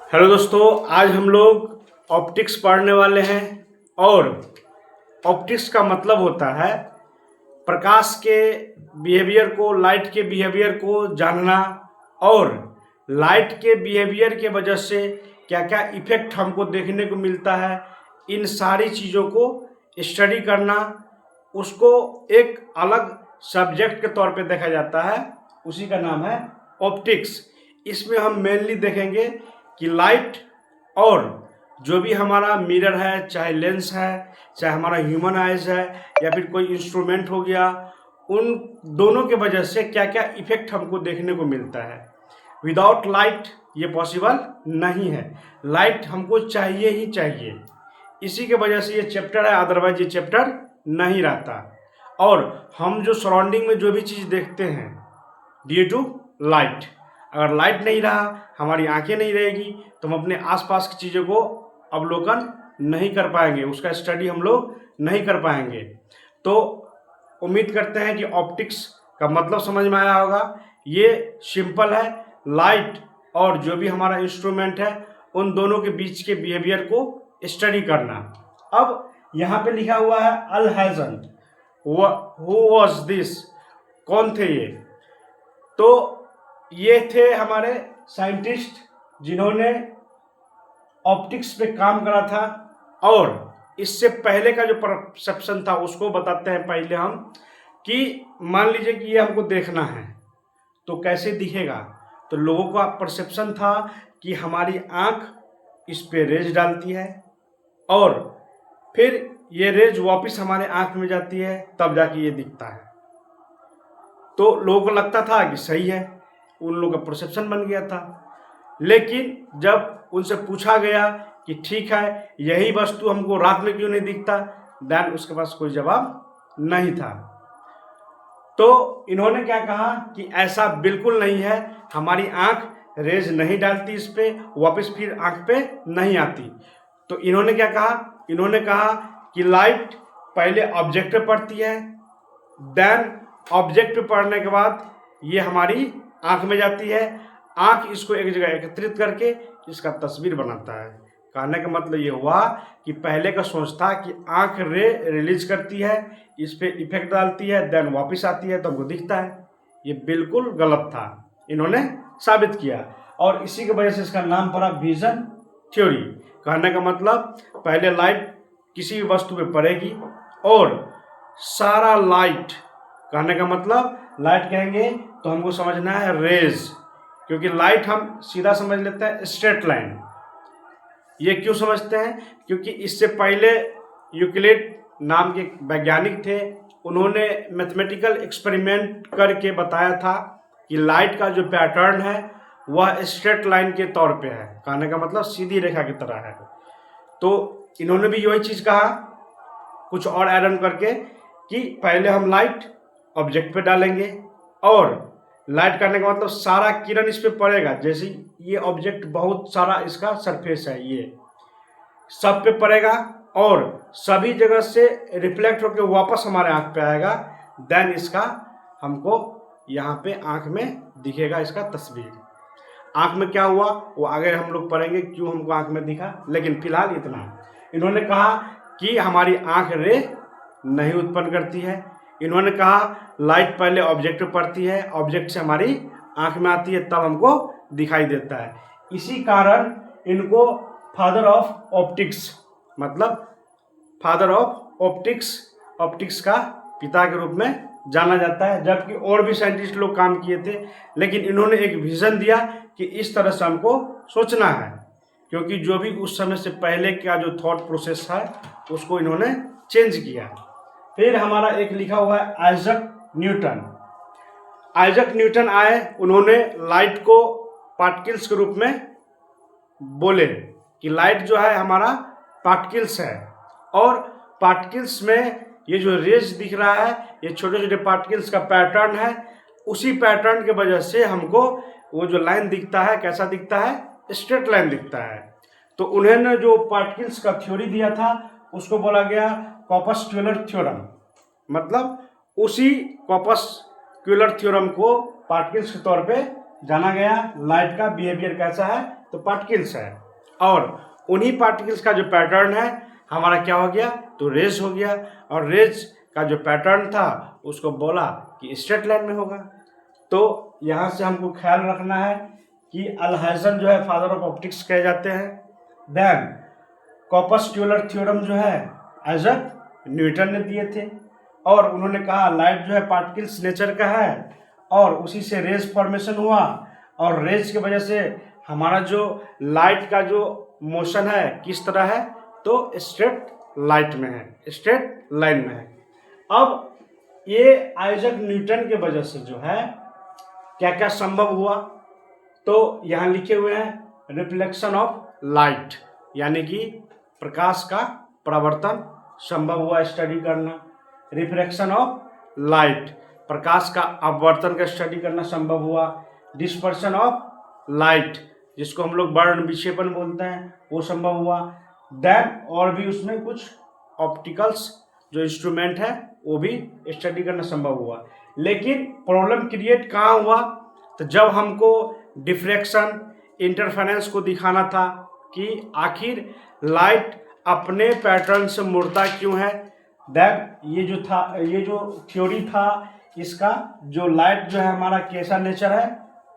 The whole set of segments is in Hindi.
हेलो दोस्तों, आज हम लोग ऑप्टिक्स पढ़ने वाले हैं। और ऑप्टिक्स का मतलब होता है प्रकाश के बिहेवियर को, लाइट के बिहेवियर को जानना और लाइट के बिहेवियर के वजह से क्या क्या इफेक्ट हमको देखने को मिलता है, इन सारी चीज़ों को स्टडी करना। उसको एक अलग सब्जेक्ट के तौर पे देखा जाता है, उसी का नाम है ऑप्टिक्स। इसमें हम मेनली देखेंगे कि लाइट और जो भी हमारा मिरर है, चाहे लेंस है, चाहे हमारा ह्यूमन आइज है, या फिर कोई इंस्ट्रूमेंट हो गया, उन दोनों के वजह से क्या क्या इफेक्ट हमको देखने को मिलता है। विदाउट लाइट ये पॉसिबल नहीं है। लाइट हमको चाहिए ही चाहिए, इसी के वजह से ये चैप्टर है, अदरवाइज ये चैप्टर नहीं रहता। और हम जो सराउंडिंग में जो भी चीज़ देखते हैं ड्यू टू लाइट, अगर लाइट नहीं रहा, हमारी आंखें नहीं रहेगी, तो हम अपने आसपास की चीज़ों को अवलोकन नहीं कर पाएंगे, उसका स्टडी हम लोग नहीं कर पाएंगे। तो उम्मीद करते हैं कि ऑप्टिक्स का मतलब समझ में आया होगा। ये सिंपल है, लाइट और जो भी हमारा इंस्ट्रूमेंट है उन दोनों के बीच के बिहेवियर को स्टडी करना। अब यहाँ पे लिखा हुआ है अल्हाइजन, हु वॉज दिस, कौन थे ये? तो ये थे हमारे साइंटिस्ट जिन्होंने ऑप्टिक्स पे काम करा था। और इससे पहले का जो परसेप्शन था उसको बताते हैं पहले हम, कि मान लीजिए कि ये हमको देखना है तो कैसे दिखेगा। तो लोगों का परसेप्शन था कि हमारी आँख इस पे रेज डालती है और फिर ये रेज वापस हमारे आँख में जाती है, तब जाके ये दिखता है। तो लोगों को लगता था कि सही है, उन लोगों का परसेप्शन बन गया था। लेकिन जब उनसे पूछा गया कि ठीक है, यही वस्तु हमको रात में क्यों नहीं दिखता, देन उसके पास कोई जवाब नहीं था। तो इन्होंने क्या कहा कि ऐसा बिल्कुल नहीं है, हमारी आंख रेज नहीं डालती इस पे, वापस फिर आंख पे नहीं आती। तो इन्होंने क्या कहा, इन्होंने कहा कि लाइट पहले ऑब्जेक्ट पे पड़ती है, देन ऑब्जेक्ट पे पड़ने के बाद ये हमारी आंख में जाती है, आंख इसको एक जगह एकत्रित करके इसका तस्वीर बनाता है। कहने का मतलब ये हुआ कि पहले का सोच था कि आंख रे रिलीज करती है, इस पे इफेक्ट डालती है, देन वापस आती है तो हमको दिखता है। ये बिल्कुल गलत था, इन्होंने साबित किया और इसी की वजह से इसका नाम पड़ा विजन थ्योरी। कहने का मतलब पहले लाइट किसी भी वस्तु पे पड़ेगी और सारा लाइट, कहने का मतलब लाइट कहेंगे तो हमको समझना है रेज, क्योंकि लाइट हम सीधा समझ लेते हैं स्ट्रेट लाइन। ये क्यों समझते हैं? क्योंकि इससे पहले यूक्लिड नाम के वैज्ञानिक थे, उन्होंने मैथमेटिकल एक्सपेरिमेंट करके बताया था कि लाइट का जो पैटर्न है वह स्ट्रेट लाइन के तौर पे है, कहने का मतलब सीधी रेखा की तरह है। तो इन्होंने भी वही चीज़ कहा, कुछ और ऐड ऑन करके, कि पहले हम लाइट ऑब्जेक्ट पे डालेंगे और लाइट करने का मतलब सारा किरण इस पे पड़ेगा। जैसे ये ऑब्जेक्ट बहुत सारा इसका सरफेस है, ये सब पे पड़ेगा और सभी जगह से रिफ्लेक्ट होकर वापस हमारे आंख पे आएगा, देन इसका हमको यहाँ पे आंख में दिखेगा इसका तस्वीर। आंख में क्या हुआ वो आगे हम लोग पढ़ेंगे क्यों हमको आंख में दिखा, लेकिन फिलहाल इतना। इन्होंने कहा कि हमारी आंख रे नहीं उत्पन्न करती है। इन्होंने कहा लाइट पहले ऑब्जेक्ट पे पड़ती है, ऑब्जेक्ट से हमारी आंख में आती है, तब हमको दिखाई देता है। इसी कारण इनको फादर ऑफ ऑप्टिक्स, मतलब फादर ऑफ ऑप्टिक्स, ऑप्टिक्स का पिता के रूप में जाना जाता है। जबकि और भी साइंटिस्ट लोग काम किए थे, लेकिन इन्होंने एक विजन दिया कि इस तरह से हमको सोचना है, क्योंकि जो भी उस समय से पहले का जो थॉट प्रोसेस है उसको इन्होंने चेंज किया। फिर हमारा एक लिखा हुआ है आइजक न्यूटन। आइजक न्यूटन आए, उन्होंने लाइट को पार्टिकल्स के रूप में बोले कि लाइट जो है हमारा पार्टिकल्स है, और पार्टिकल्स में ये जो रेज दिख रहा है ये छोटे छोटे पार्टिकल्स का पैटर्न है। उसी पैटर्न के वजह से हमको वो जो लाइन दिखता है कैसा दिखता है, स्ट्रेट लाइन दिखता है। तो उन्होंने जो पार्टिकल्स का थ्योरी दिया था उसको बोला गया कॉपस-क्यूलर थ्योरम। मतलब उसी कॉपस-क्यूलर थ्योरम को पार्टिकल्स के तौर पे जाना गया, लाइट का बिहेवियर कैसा है तो पार्टिकल्स है, और उन्हीं पार्टिकल्स का जो पैटर्न है हमारा क्या हो गया, तो रेज हो गया। और रेज का जो पैटर्न था उसको बोला कि स्ट्रेट लाइन में होगा। तो यहाँ से हमको ख्याल रखना है कि अल्हाइजन जो है फादर ऑफ ऑप्टिक्स कहे जाते हैं। देन कॉपस ट्यूलर थ्योरम जो है आइजैक न्यूटन ने दिए थे, और उन्होंने कहा लाइट जो है पार्टिकल्स नेचर का है, और उसी से रेज फॉर्मेशन हुआ, और रेज की वजह से हमारा जो लाइट का जो मोशन है किस तरह है, तो स्ट्रेट लाइट में है, स्ट्रेट लाइन में है। अब ये आइजैक न्यूटन के वजह से जो है क्या क्या संभव हुआ, तो यहाँ लिखे हुए हैं रिफ्लेक्शन ऑफ लाइट, यानी कि प्रकाश का परावर्तन संभव हुआ स्टडी करना। रिफ्रैक्शन ऑफ लाइट, प्रकाश का अपवर्तन का स्टडी करना संभव हुआ। डिस्पर्शन ऑफ लाइट, जिसको हम लोग वर्ण विक्षेपण बोलते हैं, वो संभव हुआ। देन और भी उसमें कुछ ऑप्टिकल्स जो इंस्ट्रूमेंट है वो भी स्टडी करना संभव हुआ। लेकिन प्रॉब्लम क्रिएट कहाँ हुआ, तो जब हमको डिफ्रैक्शन इंटरफेरेंस को दिखाना था कि आखिर लाइट अपने पैटर्न से मुड़ता क्यों है। दैट ये जो थ्योरी था इसका, जो लाइट जो है हमारा कैसा नेचर है,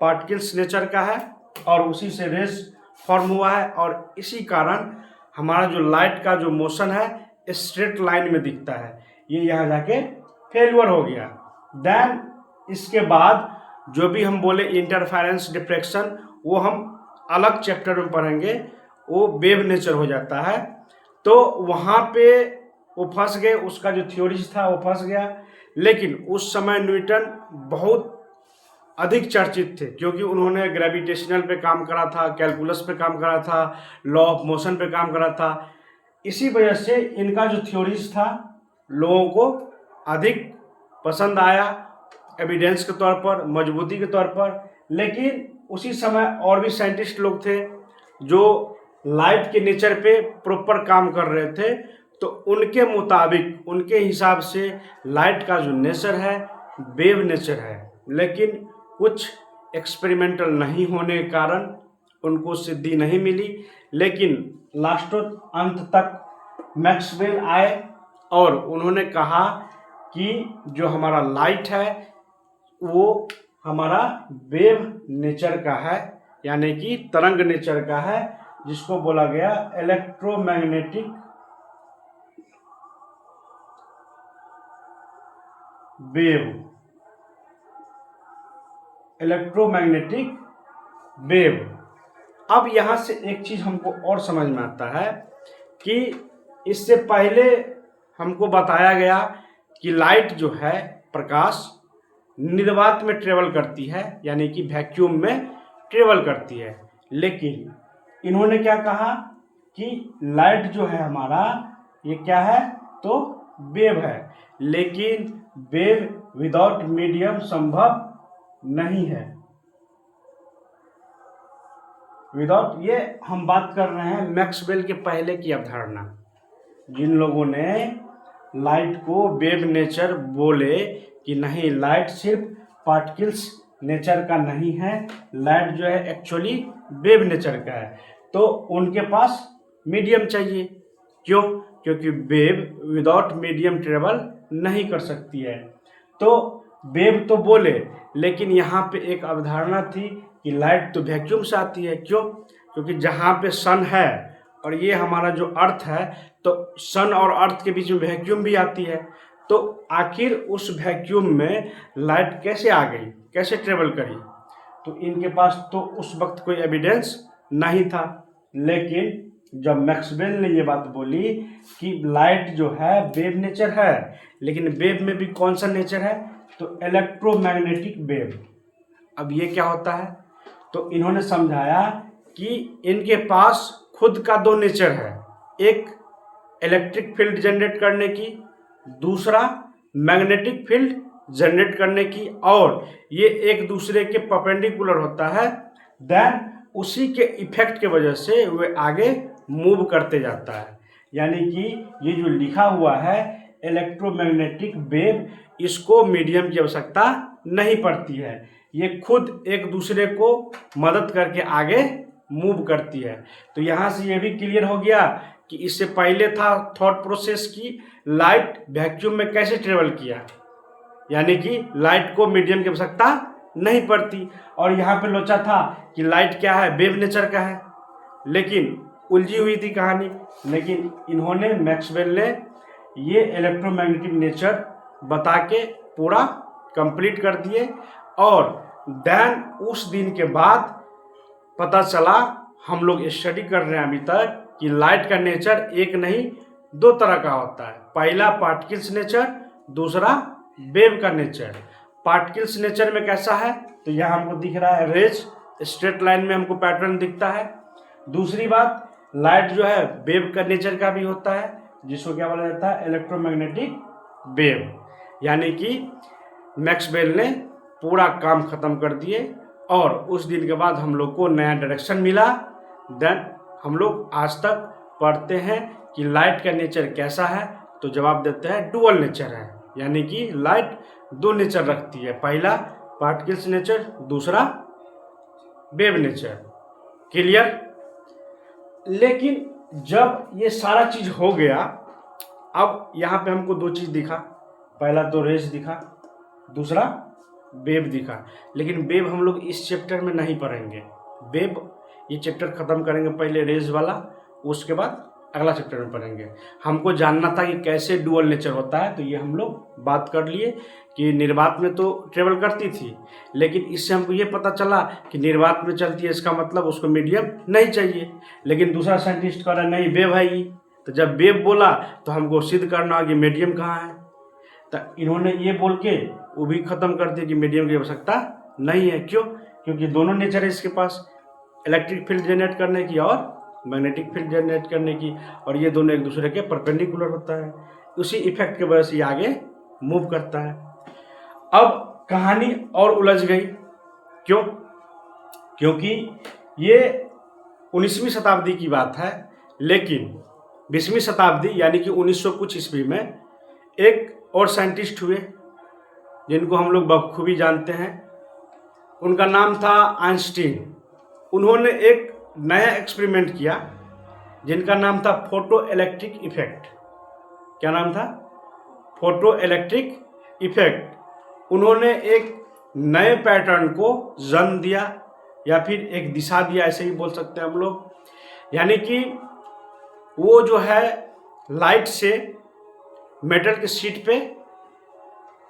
पार्टिकल्स नेचर का है, और उसी से रेज फॉर्म हुआ है, और इसी कारण हमारा जो लाइट का जो मोशन है स्ट्रेट लाइन में दिखता है। ये यहाँ जाके फेल्यूर हो गया। देन इसके बाद जो भी हम बोले इंटरफेरेंस डिफ्रैक्शन, वो हम अलग चैप्टर में पढ़ेंगे, वो वेव नेचर हो जाता है। तो वहाँ पे वो फंस गए, उसका जो थ्योरीज था वो फंस गया। लेकिन उस समय न्यूटन बहुत अधिक चर्चित थे, क्योंकि उन्होंने ग्रेविटेशनल पे काम करा था, कैलकुलस पे काम करा था, लॉ ऑफ मोशन पे काम करा था। इसी वजह से इनका जो थ्योरीज था लोगों को अधिक पसंद आया, एविडेंस के तौर पर, मजबूती के तौर पर। लेकिन उसी समय और भी साइंटिस्ट लोग थे जो लाइट के नेचर पे प्रॉपर काम कर रहे थे, तो उनके मुताबिक, उनके हिसाब से लाइट का जो नेचर है वेव नेचर है। लेकिन कुछ एक्सपेरिमेंटल नहीं होने के कारण उनको सिद्धि नहीं मिली। लेकिन लास्टों अंत तक मैक्सवेल आए और उन्होंने कहा कि जो हमारा लाइट है वो हमारा वेव नेचर का है, यानी कि तरंग नेचर का है, जिसको बोला गया इलेक्ट्रोमैग्नेटिक वेव। Electromagnetic wave. अब यहाँ से एक चीज हमको और समझ में आता है कि इससे पहले हमको बताया गया कि लाइट जो है, प्रकाश निर्वात में ट्रेवल करती है, यानी कि वैक्यूम में ट्रेवल करती है। लेकिन इन्होंने क्या कहा कि लाइट जो है हमारा ये क्या है, तो वेव है। लेकिन वेव विदाउट मीडियम संभव नहीं है। विदाउट, ये हम बात कर रहे हैं मैक्सवेल के पहले की अवधारणा, जिन लोगों ने लाइट को वेव नेचर बोले कि नहीं, लाइट सिर्फ पार्टिकल्स नेचर का नहीं है, लाइट जो है एक्चुअली वेव नेचर का है। तो उनके पास मीडियम चाहिए। क्यों? क्योंकि वेव विदाउट मीडियम ट्रेवल नहीं कर सकती है। तो वेव तो बोले, लेकिन यहाँ पे एक अवधारणा थी कि लाइट तो वैक्यूम से आती है। क्यों? क्योंकि जहाँ पे सन है और ये हमारा जो अर्थ है, तो सन और अर्थ के बीच में वैक्यूम भी आती है। तो आखिर उस वैक्यूम में लाइट कैसे आ गई, कैसे ट्रेवल करी? तो इनके पास तो उस वक्त कोई एविडेंस नहीं था। लेकिन जब मैक्सवेल ने ये बात बोली कि लाइट जो है वेव नेचर है, लेकिन वेव में भी कौन सा नेचर है, तो इलेक्ट्रोमैग्नेटिक वेव। अब ये क्या होता है? तो इन्होंने समझाया कि इनके पास खुद का दो नेचर है, एक इलेक्ट्रिक फील्ड जनरेट करने की, दूसरा मैग्नेटिक फील्ड जनरेट करने की, और ये एक दूसरे के परपेंडिकुलर होता है। देन उसी के इफेक्ट के वजह से वे आगे मूव करते जाता है। यानी कि ये जो लिखा हुआ है इलेक्ट्रोमैग्नेटिक वेव, इसको मीडियम की आवश्यकता नहीं पड़ती है, ये खुद एक दूसरे को मदद करके आगे मूव करती है। तो यहाँ से ये भी क्लियर हो गया कि इससे पहले था थॉट प्रोसेस की लाइट वैक्यूम में कैसे ट्रेवल किया, यानी कि लाइट को मीडियम की आवश्यकता नहीं पड़ती। और यहाँ पे लोचा था कि लाइट क्या है, वेव नेचर का है, लेकिन उलझी हुई थी कहानी। लेकिन इन्होंने मैक्सवेल ने ये इलेक्ट्रोमैग्नेटिक नेचर बता के पूरा कंप्लीट कर दिए। और देन उस दिन के बाद पता चला, हम लोग स्टडी कर रहे हैं अभी तक, कि लाइट का नेचर एक नहीं दो तरह का होता है। पहला पार्टिकल्स नेचर, दूसरा वेव का नेचर। पार्टिकल्स नेचर में कैसा है, तो यहाँ हमको दिख रहा है रेज, स्ट्रेट लाइन में हमको पैटर्न दिखता है। दूसरी बात, लाइट जो है वेव का नेचर का भी होता है, जिसको क्या बोला जाता है, इलेक्ट्रोमैग्नेटिक वेव। यानी कि मैक्सवेल ने पूरा काम खत्म कर दिए और उस दिन के बाद हम लोग को नया डायरेक्शन मिला। देन हम लोग आज तक पढ़ते हैं कि लाइट का नेचर कैसा है, तो जवाब देते हैं डुअल नेचर है, यानी कि लाइट दो नेचर रखती है, पहला पार्टिकल्स नेचर, दूसरा वेव नेचर। क्लियर। लेकिन जब ये सारा चीज हो गया, अब यहाँ पे हमको दो चीज दिखा, पहला तो रेज दिखा, दूसरा वेव दिखा। लेकिन वेव हम लोग इस चैप्टर में नहीं पढ़ेंगे, वेव ये चैप्टर खत्म करेंगे पहले रेज वाला, उसके बाद अगला चैप्टर में पढ़ेंगे। हमको जानना था कि कैसे डुअल नेचर होता है, तो ये हम लोग बात कर लिए कि निर्वात में तो ट्रेवल करती थी, लेकिन इससे हमको ये पता चला कि निर्वात में चलती है, इसका मतलब उसको मीडियम नहीं चाहिए। लेकिन दूसरा साइंटिस्ट कह रहा है नहीं वेव है ये, तो जब वेव बोला तो हमको सिद्ध करना कि मीडियम कहाँ है। तो इन्होंने ये बोल के वो भी खत्म कर दिया कि मीडियम की आवश्यकता नहीं है। क्यों? क्योंकि दोनों नेचर है इसके पास, इलेक्ट्रिक फील्ड जनरेट करने की और मैग्नेटिक फील्ड जनरेट करने की, और ये दोनों एक दूसरे के परपेंडिकुलर होता है। उसी इफेक्ट की वजह से ये आगे मूव करता है। अब कहानी और उलझ गई। क्यों? क्योंकि ये 19वीं शताब्दी की बात है, लेकिन 20वीं शताब्दी यानी कि 1900 कुछ ईस्वी में एक और साइंटिस्ट हुए जिनको हम लोग बखूबी जानते हैं। उनका नाम था आइंस्टीन। उन्होंने एक नया एक्सपेरिमेंट किया जिनका नाम था फोटो इलेक्ट्रिक इफेक्ट। क्या नाम था? Photo electric effect. उन्होंने एक नए पैटर्न को जन्म दिया या फिर एक दिशा दिया, ऐसे ही बोल सकते हैं हम लोग। यानी कि वो जो है लाइट से मेटल के शीट पे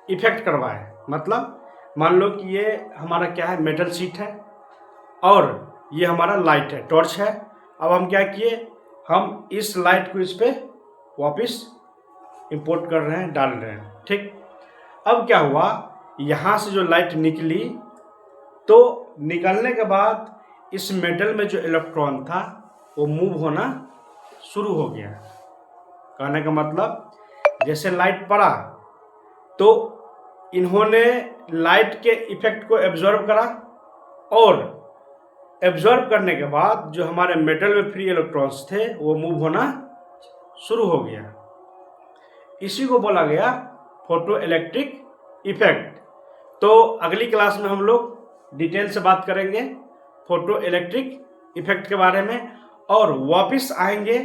इफेक्ट करवाए। मतलब मान लो कि ये हमारा क्या है, मेटल शीट है और ये हमारा लाइट है, टॉर्च है। अब हम क्या किए, हम इस लाइट को इस पे वापस इंपोर्ट कर रहे हैं, डाल रहे हैं। ठीक। अब क्या हुआ, यहाँ से जो लाइट निकली, तो निकलने के बाद इस मेटल में जो इलेक्ट्रॉन था वो मूव होना शुरू हो गया। कहने का मतलब जैसे लाइट पड़ा तो इन्होंने लाइट के इफेक्ट को एब्जॉर्ब करा, और एब्जॉर्ब करने के बाद जो हमारे मेटल में फ्री इलेक्ट्रॉन्स थे वो मूव होना शुरू हो गया। इसी को बोला गया फोटो इलेक्ट्रिक इफेक्ट। तो अगली क्लास में हम लोग डिटेल से बात करेंगे फोटो इलेक्ट्रिक इफेक्ट के बारे में, और वापस आएंगे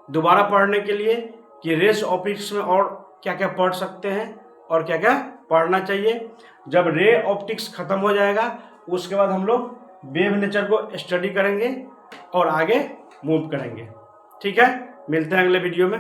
दोबारा पढ़ने के लिए कि रेज ऑप्टिक्स में और क्या क्या पढ़ सकते हैं और क्या क्या पढ़ना चाहिए। जब रे ऑप्टिक्स खत्म हो जाएगा उसके बाद हम लोग वेव नेचर को स्टडी करेंगे और आगे मूव करेंगे। ठीक है, मिलते हैं अगले वीडियो में।